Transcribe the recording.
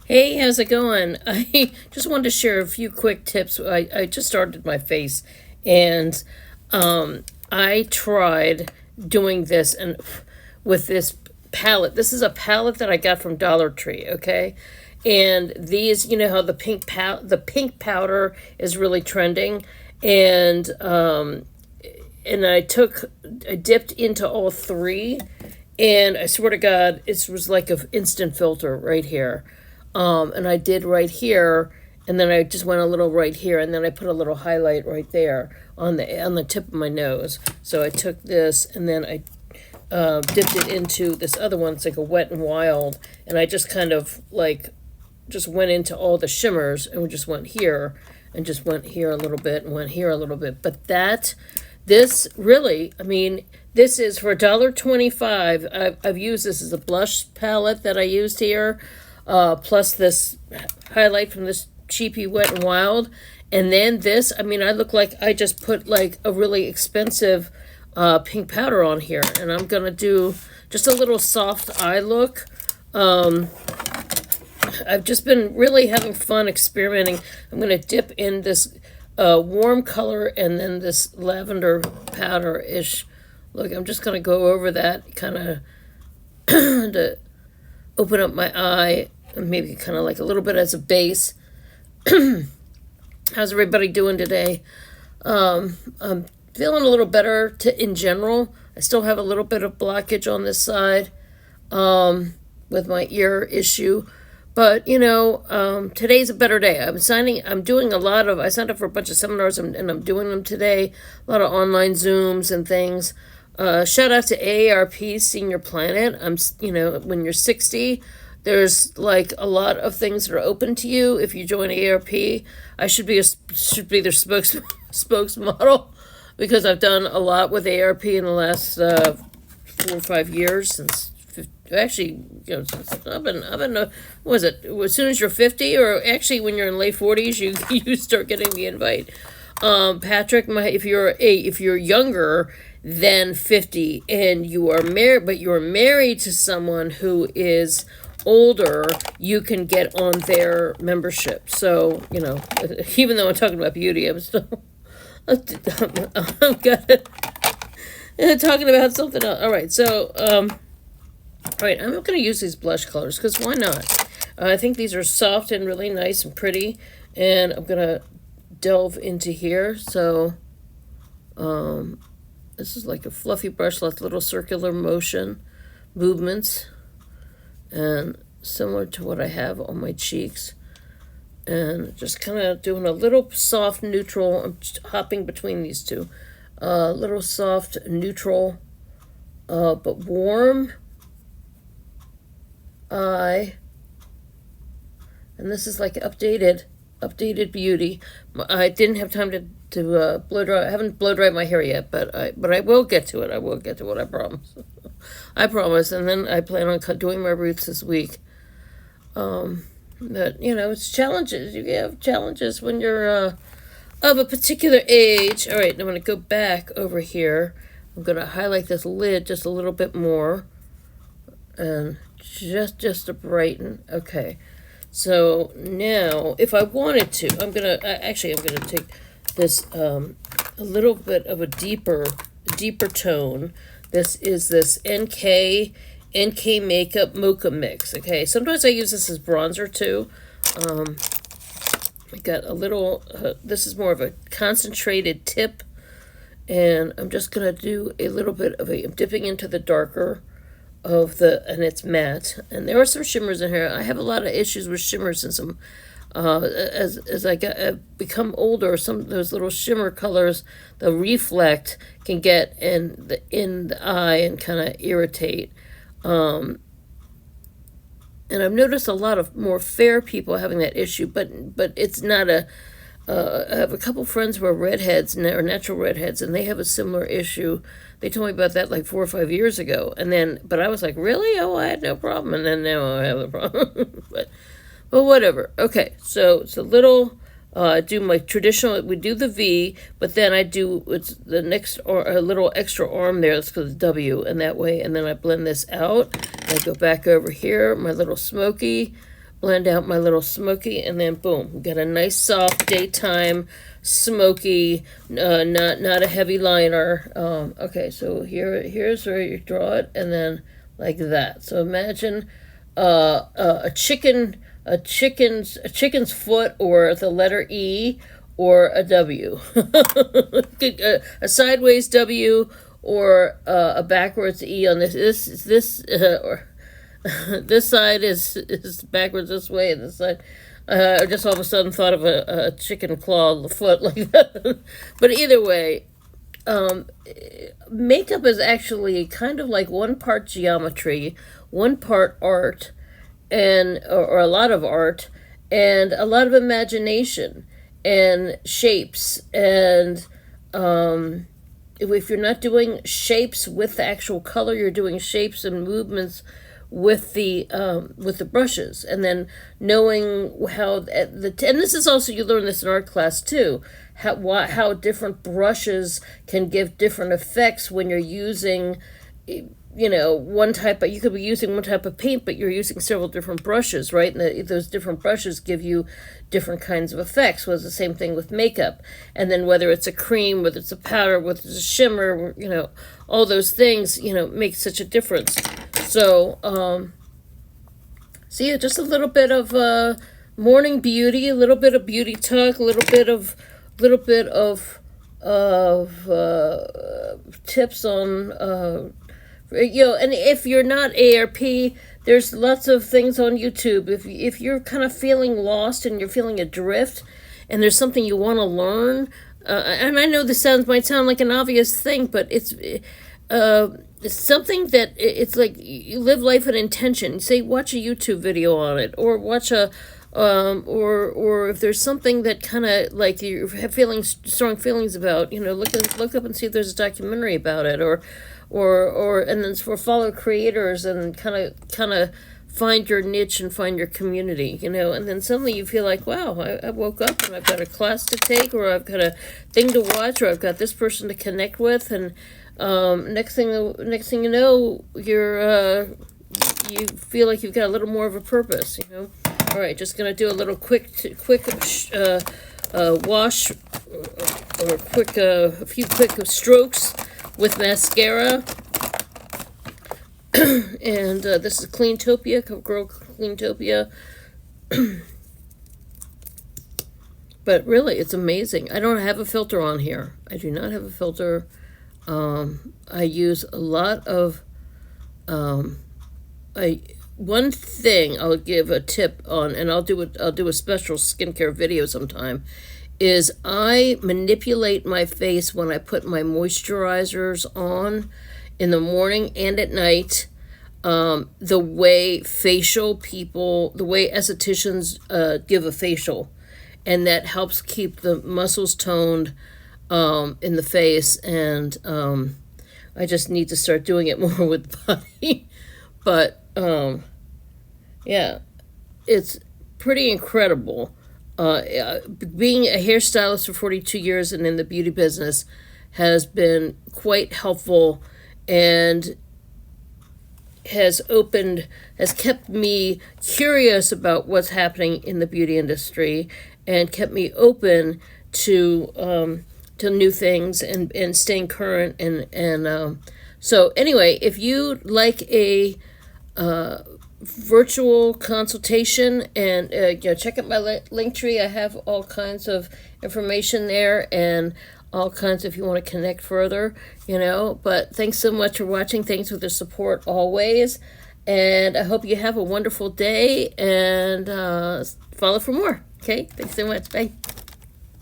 Hey, how's it going? I just wanted to share a few quick tips. I just started my face, and I tried doing this and with this palette. This is a palette that I got from Dollar Tree, okay? And these, you know how the pink powder is really trending, and I dipped into all three, and I swear to God, it was like an instant filter right here. And I did right here, and then I just went a little right here, and then I put a little highlight right there on the tip of my nose. So I took this, and then I dipped it into this other one. It's like a Wet and Wild, and I just kind of like just went into all the shimmers, and we just went here, and just went here a little bit, and went here a little bit. But this really, I mean, this is for $1.25. I've used this as a blush palette that I used here, plus this highlight from this cheapy Wet and Wild. And then this, I mean, I look like I just put like a really expensive pink powder on here. And I'm going to do just a little soft eye look. I've just been really having fun experimenting. I'm going to dip in this warm color and then this lavender powder-ish look. I'm just going to go over that kind of to open up my eye and maybe kind of like a little bit as a base. How's everybody doing today? I'm feeling a little better in general. I still have a little bit of blockage on this side with my ear issue. But, today's a better day. I signed up for a bunch of seminars and I'm doing them today. A lot of online Zooms and things. Shout out to AARP Senior Planet. When you're 60, there's like a lot of things that are open to you if you join AARP. I should be their spokesmodel because I've done a lot with AARP in the last 4 or 5 years since. Actually, I've been. Was it as soon as you're 50, or actually when you're in late 40s, you start getting the invite. Patrick, if you're younger than 50 and you are married, but you're married to someone who is older, you can get on their membership. So even though I'm talking about beauty, I'm still I'm talking about something else. All right, so. All right, I'm going to use these blush colors because why not? I think these are soft and really nice and pretty, and I'm going to delve into here. So this is like a fluffy brush, like little circular movements, and similar to what I have on my cheeks. And just kind of doing a little soft neutral. I'm just hopping between these two. Little soft neutral, but warm eye, and this is like updated beauty. I didn't have time to blow dry. I haven't blow dried my hair yet, but I will get to it. I will get to it. I promise. I promise. And then I plan on doing my roots this week. But it's challenges. You have challenges when you're of a particular age. All right, I'm going to go back over here. I'm going to highlight this lid just a little bit more, and just to brighten. Okay, so now if I wanted to, I'm gonna take this a little bit of a deeper tone. This is this NK makeup mocha mix. Okay, sometimes I use this as bronzer too. I got a little this is more of a concentrated tip, and I'm just gonna do a little bit of I'm dipping into the darker and it's matte, and there are some shimmers in here. I have a lot of issues with shimmers, and some as I become older, some of those little shimmer colors, the reflect can get in the eye and kind of irritate. And I've noticed a lot of more fair people having that issue, but it's not I have a couple friends who are redheads, or natural redheads, and they have a similar issue. They told me about that like 4 or 5 years ago, but I was like, really? Oh, I had no problem, and then now I have a problem. but whatever. Okay, so it's a little. I do my traditional. We do the V, but then I do the next or a little extra arm there. That's called the W, and that way, and then I blend this out. I go back over here, my little smoky blend out my little smoky, and then boom, got a nice soft daytime smoky, not a heavy liner. Okay, so here's where you draw it, and then like that. So imagine a chicken's foot, or the letter E, or a W, a sideways W, or a backwards E on this or this side is backwards this way, and this side. I just all of a sudden thought of a chicken claw foot like that. But either way, makeup is actually kind of like one part geometry, one part art, and or a lot of art, and a lot of imagination and shapes. And if you're not doing shapes with the actual color, you're doing shapes and movements with the brushes, and then knowing how and this is also, you learn this in art class too, how different brushes can give different effects when you're using, one type of, you could be using one type of paint, but you're using several different brushes, right? And those different brushes give you different kinds of effects. Was the same thing with makeup, and then whether it's a cream, whether it's a powder, whether it's a shimmer, all those things, make such a difference. So, yeah, just a little bit of morning beauty, a little bit of beauty talk, a little bit of tips on, and if you're not ARP, there's lots of things on YouTube. If you're kind of feeling lost and you're feeling adrift, and there's something you want to learn, and I know this might sound like an obvious thing, but it's something that it's like you live life with intention. Say, watch a YouTube video on it, or watch a, or if there's something that kind of like you have strong feelings about, look up and see if there's a documentary about it, or and then for follow creators and kind of find your niche and find your community, and then suddenly you feel like, wow, I woke up and I've got a class to take, or I've got a thing to watch, or I've got this person to connect with, and next thing you know, you feel like you've got a little more of a purpose, All right, just gonna do a little quick wash, or a few quick strokes with mascara. And this is Cleantopia, CoverGirrrl Cleantopia. But really, it's amazing. I don't have a filter on here. I do not have a filter. I use a lot of, one thing I'll give a tip on, and I'll do a special skincare video sometime, is I manipulate my face when I put my moisturizers on in the morning and at night, the way estheticians give a facial, and that helps keep the muscles toned in the face, and I just need to start doing it more with the body. But yeah, it's pretty incredible. Being a hairstylist for 42 years and in the beauty business has been quite helpful, and has kept me curious about what's happening in the beauty industry, and kept me open to new things, and staying current, and so anyway, if you like a virtual consultation, and check out my link tree. I have all kinds of information there, and all kinds, if you want to connect further, but thanks so much for watching. Thanks for the support always, and I hope you have a wonderful day, and follow for more. Okay, thanks so much. Bye.